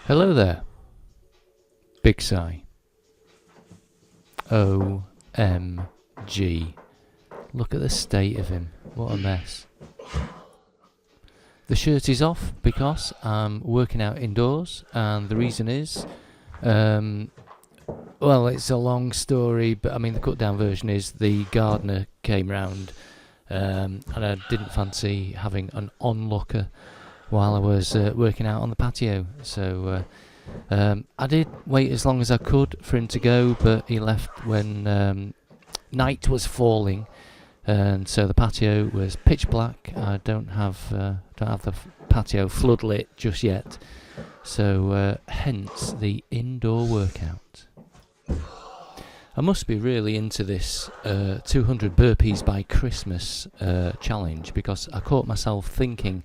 Hello there. Big sigh. OMG. Look at the state of him. What a mess. The shirt is off because I'm working out indoors, and the reason is, well, it's a long story, but I mean the cut down version is the gardener came round, and I didn't fancy having an onlooker while I was working out on the patio, so I did wait as long as I could for him to go, but he left when night was falling, and so the patio was pitch black. I don't have the patio floodlit just yet, so hence the indoor workout. I must be really into this 200 Burpees by Christmas challenge, because I caught myself thinking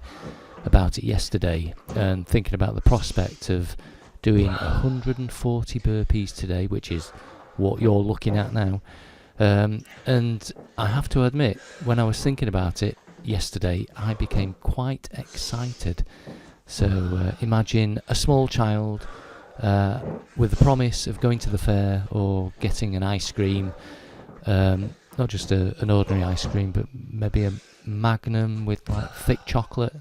about it yesterday and thinking about the prospect of doing 140 burpees today, which is what you're looking at now. And I have to admit, when I was thinking about it yesterday, I became quite excited. So imagine a small child with the promise of going to the fair or getting an ice cream, not just an ordinary ice cream, but maybe a Magnum with like thick chocolate,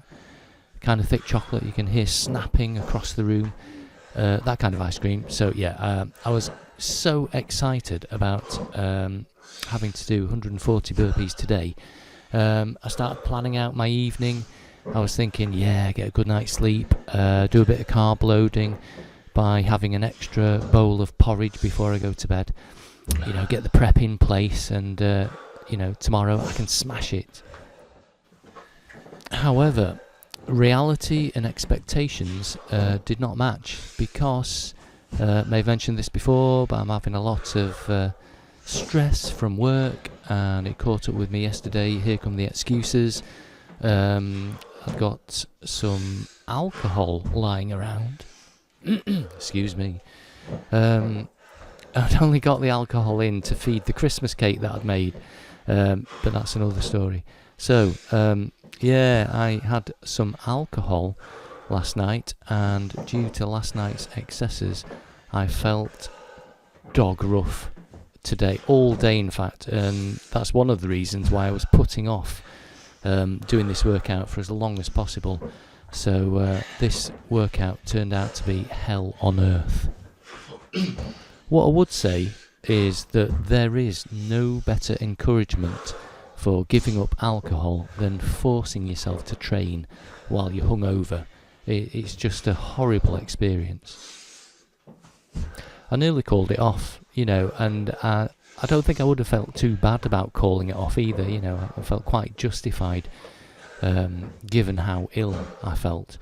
kind of thick chocolate you can hear snapping across the room, that kind of ice cream. So yeah, I was so excited about having to do 140 burpees today. I started planning out my evening. I was thinking, yeah, get a good night's sleep, do a bit of carb loading by having an extra bowl of porridge before I go to bed, get the prep in place, and tomorrow I can smash it. However, reality and expectations did not match, because may have mentioned this before, but I'm having a lot of stress from work, and it caught up with me yesterday. Here come the excuses. I've got some alcohol lying around. Excuse me. I'd only got the alcohol in to feed the Christmas cake that I'd made, but that's another story. So yeah, I had some alcohol last night, and due to last night's excesses, I felt dog rough today, all day in fact, and that's one of the reasons why I was putting off doing this workout for as long as possible. So this workout turned out to be hell on earth. What I would say is that there is no better encouragement for giving up alcohol than forcing yourself to train while you're hungover. It's just a horrible experience. I nearly called it off, and I don't think I would have felt too bad about calling it off either. I felt quite justified, given how ill I felt.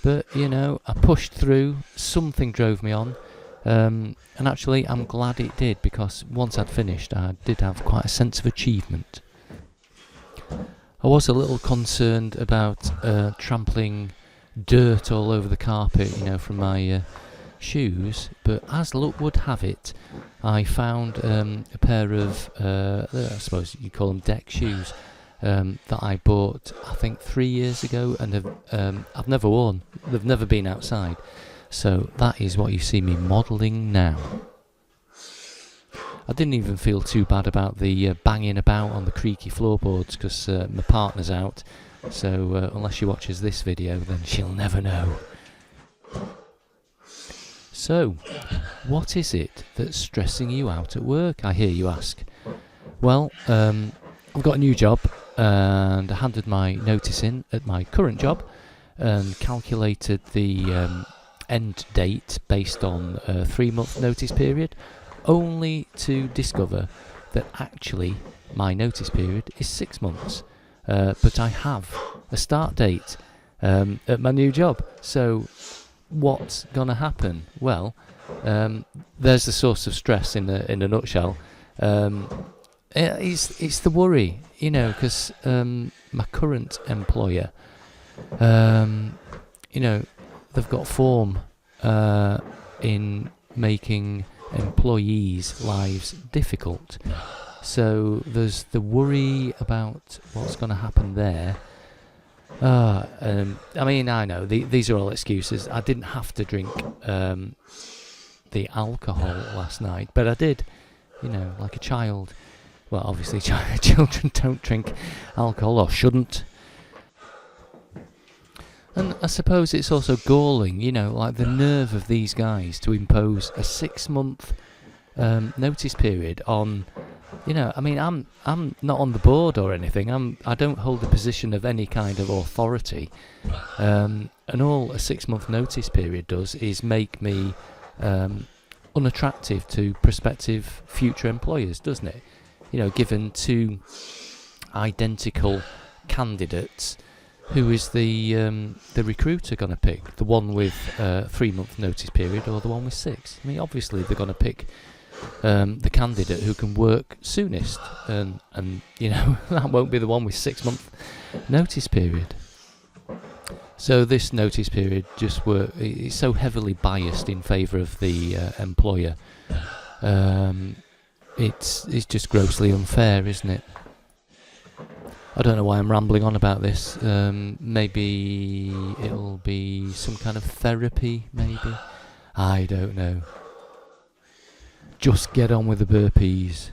But, I pushed through. Something drove me on. And actually, I'm glad it did, because once I'd finished, I did have quite a sense of achievement. I was a little concerned about trampling dirt all over the carpet, from my shoes, but as luck would have it, I found a pair of, I suppose you call them deck shoes, that I bought, I think 3 years ago, and I've never worn. They've never been outside. So that is what you see me modelling now. I didn't even feel too bad about the banging about on the creaky floorboards, because my partner's out, so unless she watches this video, then she'll never know. So, what is it that's stressing you out at work, I hear you ask? Well, I've got a new job, and I handed my notice in at my current job and calculated the end date based on a 3-month notice period, only to discover that actually my notice period is 6 months, but I have a start date at my new job. So what's gonna happen? Well, there's the source of stress in a nutshell. It's the worry, because my current employer, they've got form in making employees' lives difficult. So there's the worry about what's going to happen there. I mean, I know these are all excuses. I didn't have to drink the alcohol last night, but I did, like a child. Well, obviously, children don't drink alcohol, or shouldn't. And I suppose it's also galling, like the nerve of these guys to impose a 6-month notice period on. I mean, I'm not on the board or anything. I don't hold a position of any kind of authority. And all a 6-month notice period does is make me unattractive to prospective future employers, doesn't it? Given two identical candidates, who is the recruiter going to pick? The one with 3-month notice period or the one with 6? I mean, obviously they're going to pick the candidate who can work soonest, and that won't be the one with 6-month notice period. So this notice period it's so heavily biased in favour of the employer. It's just grossly unfair, isn't it? I don't know why I'm rambling on about this. Maybe it'll be some kind of therapy, maybe. I don't know. Just get on with the burpees.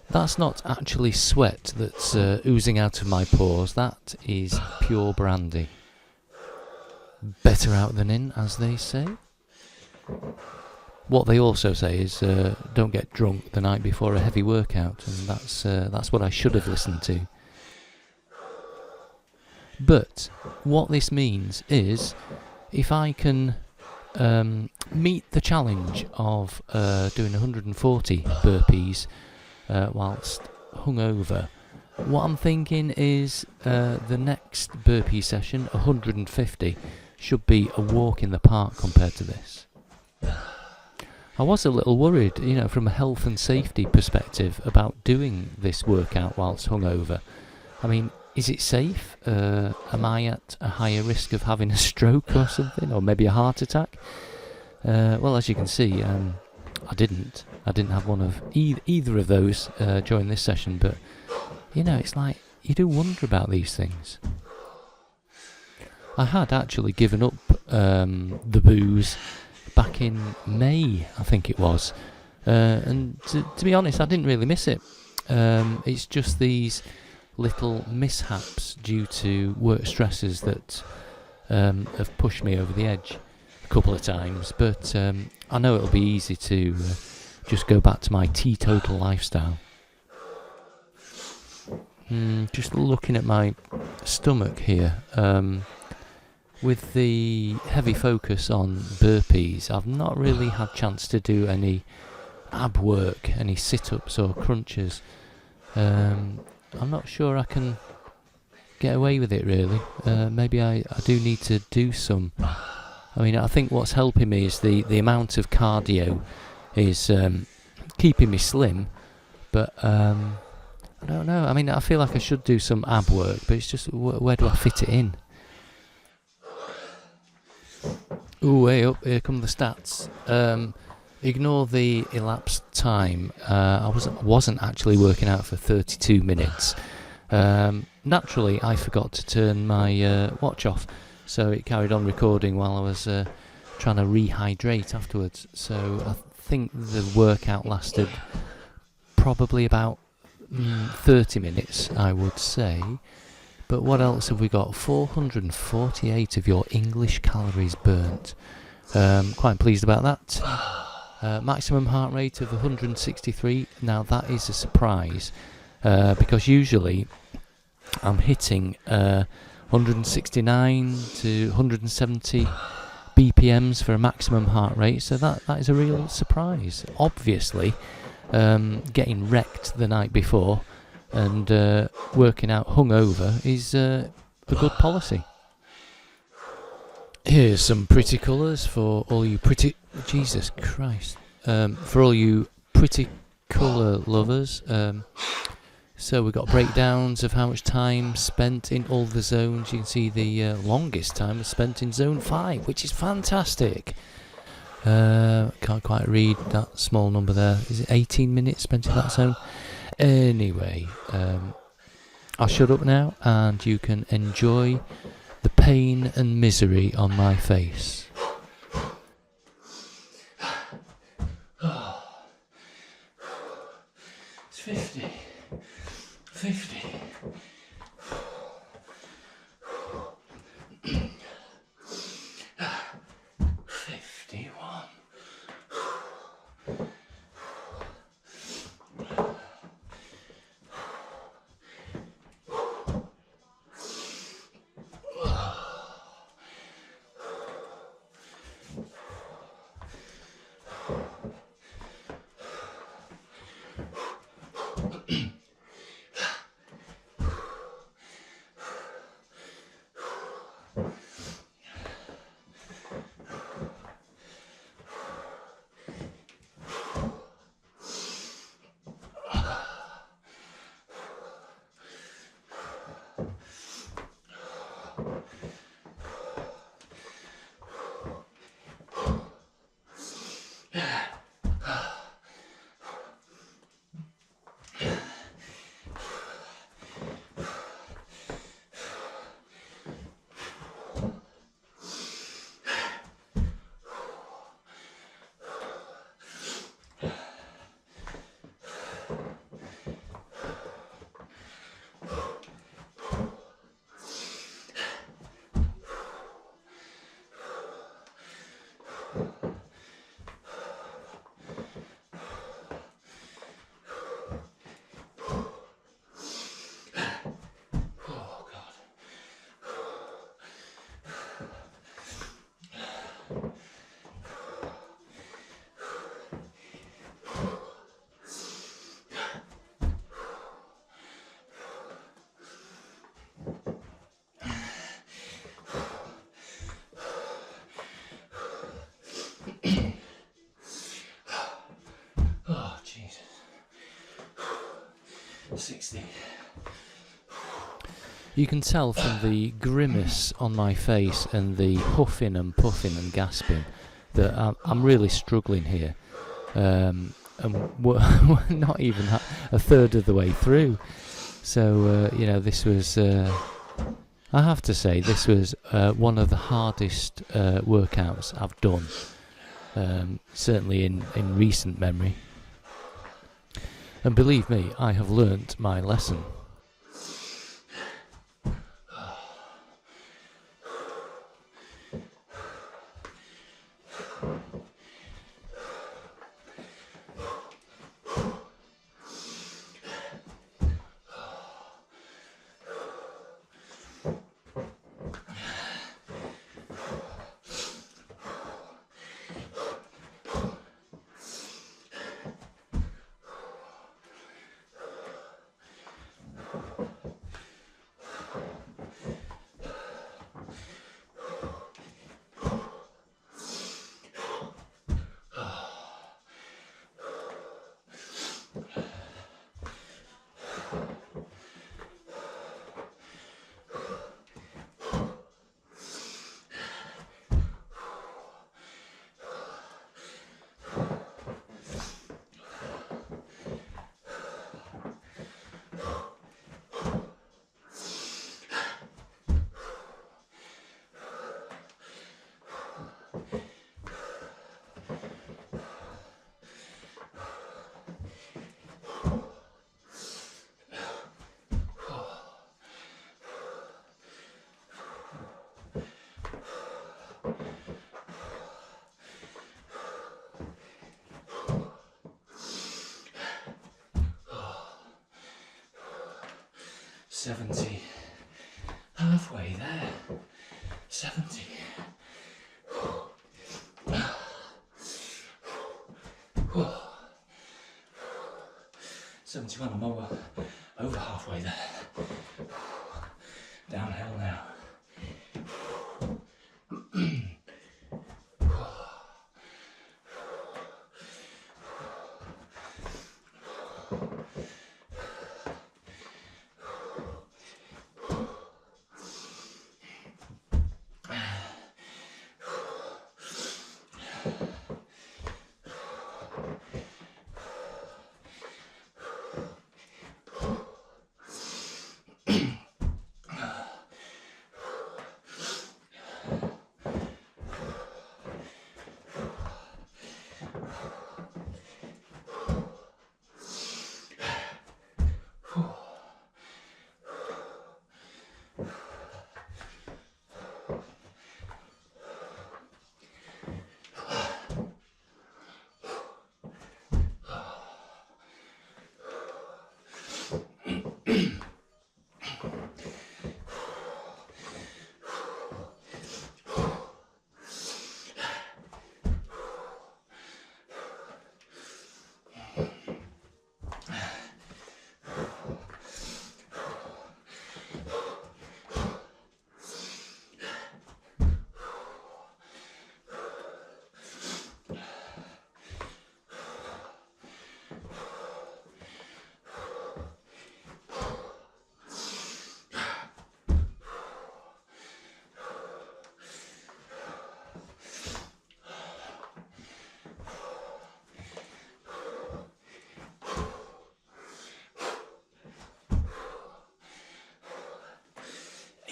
That's not actually sweat that's oozing out of my pores. That is pure brandy. Better out than in, as they say. What they also say is don't get drunk the night before a heavy workout, and that's what I should have listened to. But what this means is, if I can meet the challenge of doing 140 burpees whilst hungover, what I'm thinking is the next burpee session, 150, should be a walk in the park compared to this. I was a little worried, from a health and safety perspective about doing this workout whilst hungover. I mean, is it safe? Am I at a higher risk of having a stroke or something, or maybe a heart attack? Well, as you can see, I didn't have one of either of those during this session, but it's like you do wonder about these things. I had actually given up the booze back in May, I think it was, and to be honest, I didn't really miss it. It's just these little mishaps due to work stresses that have pushed me over the edge a couple of times, but I know it'll be easy to just go back to my teetotal lifestyle. Just looking at my stomach here, with the heavy focus on burpees, I've not really had chance to do any ab work, any sit-ups or crunches. I'm not sure I can get away with it, really. Maybe I do need to do some. I mean, I think what's helping me is the amount of cardio is keeping me slim, but I don't know. I mean, I feel like I should do some ab work, but it's just where do I fit it in? Ooh, way up, here come the stats. Ignore the elapsed time. I wasn't actually working out for 32 minutes. Naturally, I forgot to turn my watch off, so it carried on recording while I was trying to rehydrate afterwards. So I think the workout lasted probably about 30 minutes, I would say. But what else have we got? 448 of your English calories burnt. Quite pleased about that. Maximum heart rate of 163. Now that is a surprise, because usually I'm hitting 169 to 170 BPMs for a maximum heart rate, so that is a real surprise. Obviously, getting wrecked the night before and working out hungover is a good policy. Here's some pretty colours for all you pretty... Jesus Christ. For all you pretty colour lovers. So we've got breakdowns of how much time spent in all the zones. You can see the longest time was spent in zone 5, which is fantastic. Can't quite read that small number there. Is it 18 minutes spent in that zone? Anyway, I'll shut up now and you can enjoy the pain and misery on my face. It's 50. 50. 51. Oh, Jesus. 60. You can tell from the grimace on my face and the huffing and puffing and gasping that I'm really struggling here. And we're not even a third of the way through. So, this was, I have to say, this was one of the hardest workouts I've done, certainly in recent memory. And believe me, I have learnt my lesson. $70. Halfway there. 70. 71. I'm over halfway there. Downhill now.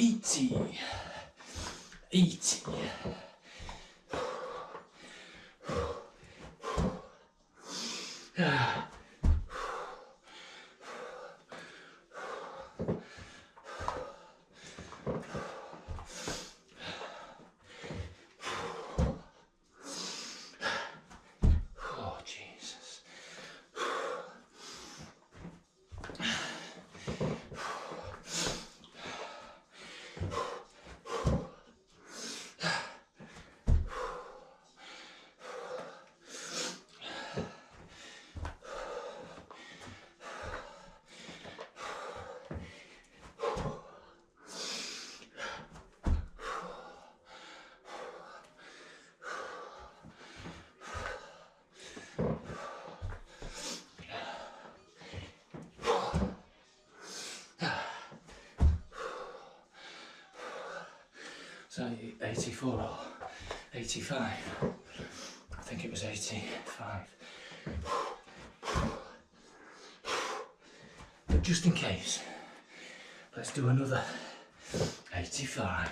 80. 80. Oh, Jesus. So 84 or 85? I think it was 85. But just in case, let's do another 85.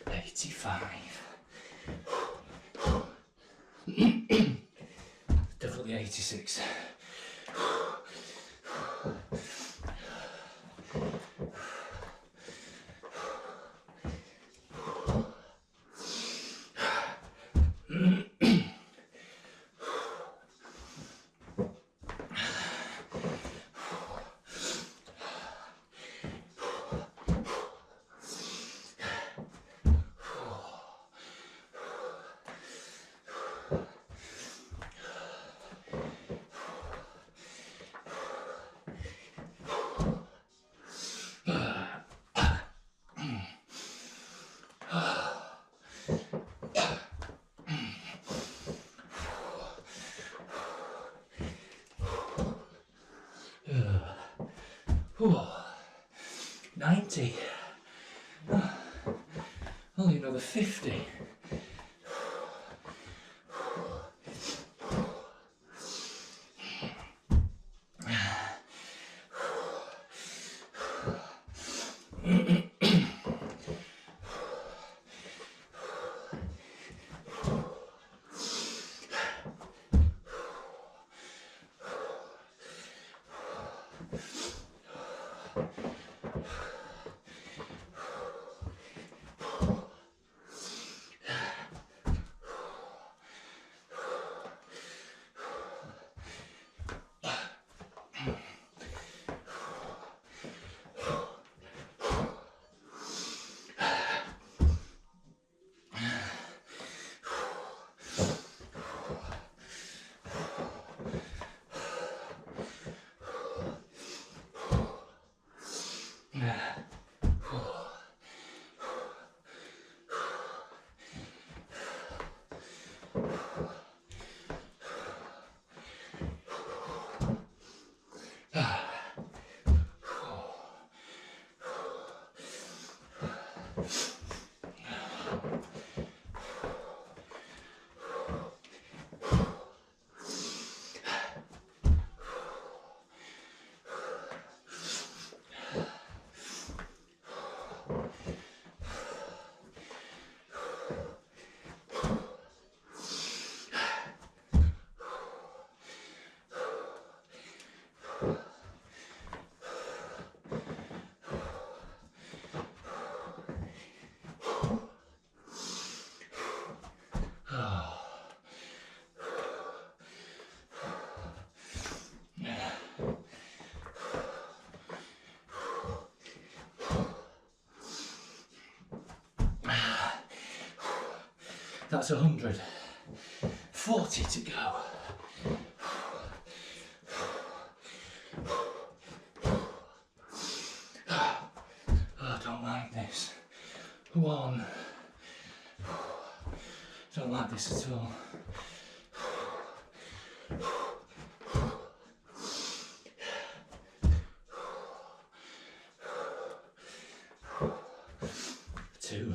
85. Definitely 86. Oh, 90. Only another 50. That's 100. 40 to go. Oh, I don't like this. 1. Don't like this at all. 2. 3.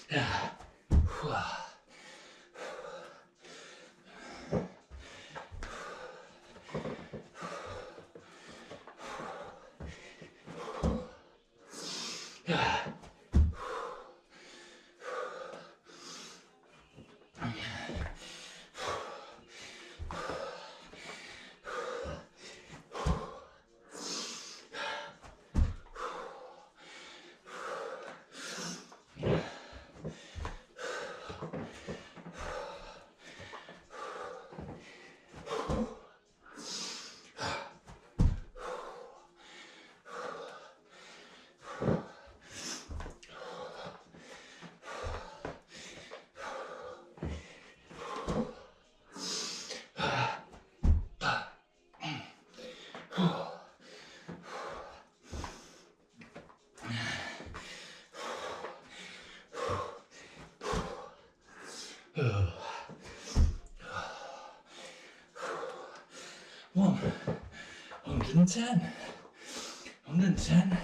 Yeah. One, 110, 110.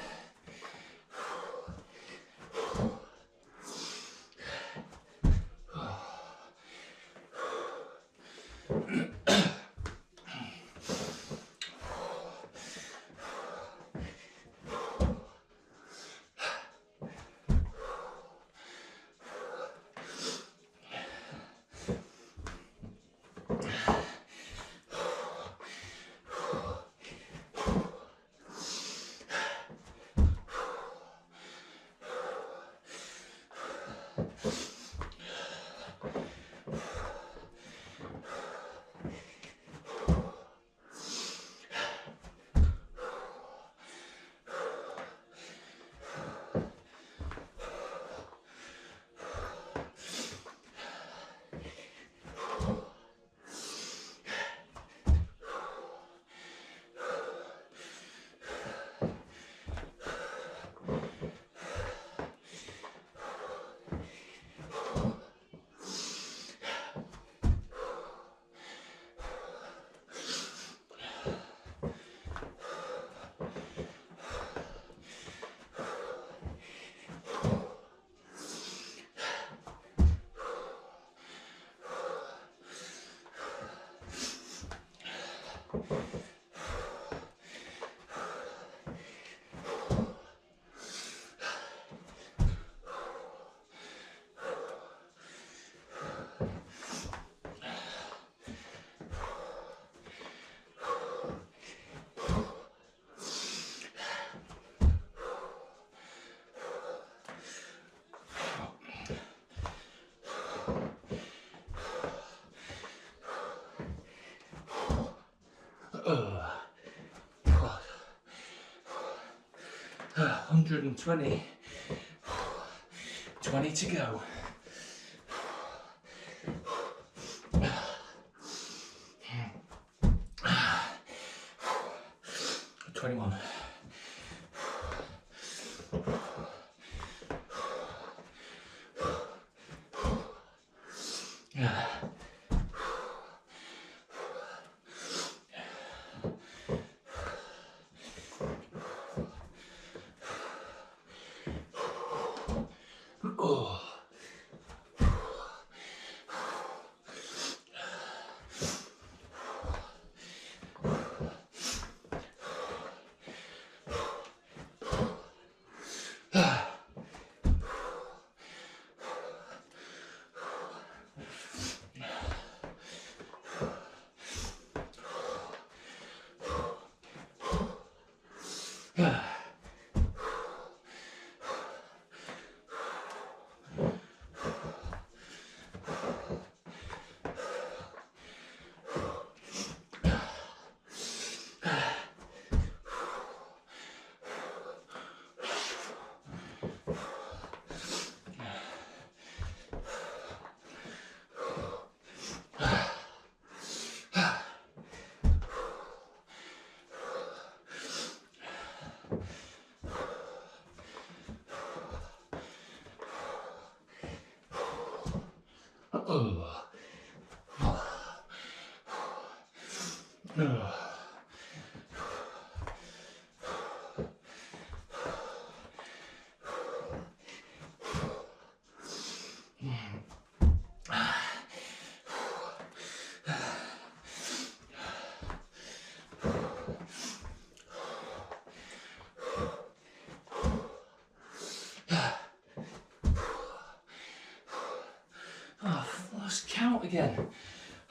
Oh, 120. 20 to go. 21. Oh. Oh. lost count again.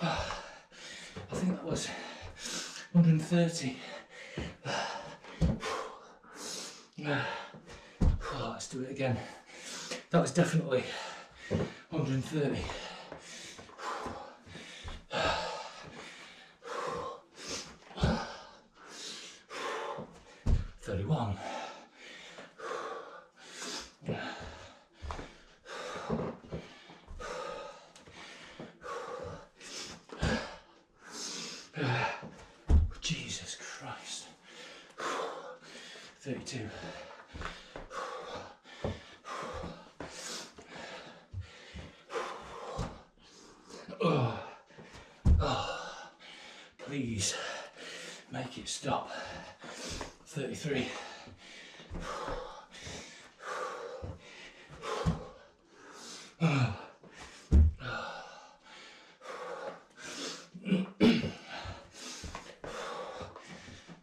I think that was 130. Let's do it again. That was definitely 130. 31. 32. Please make it stop. 33.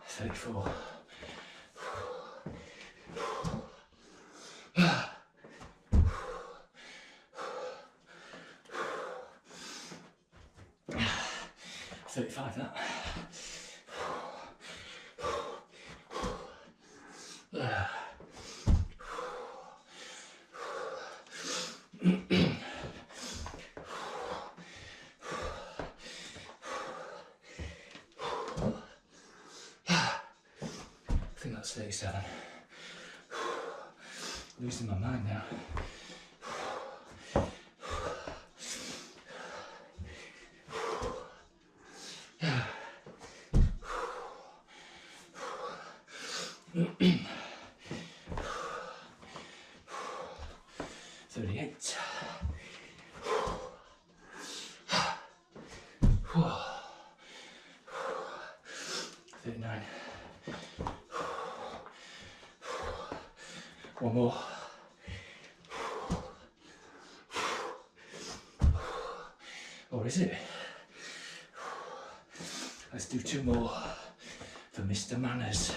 34. 35 that. 37. Losing my mind now. 38. 39. One more. Or is it? Let's do 2 more for Mr. Manners.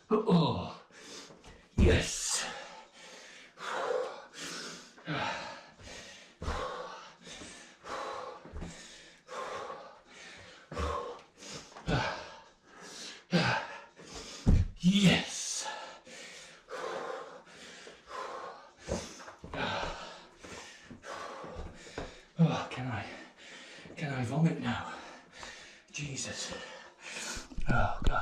Oh, yes. Yes. Oh, can I vomit now? Jesus. Oh, God.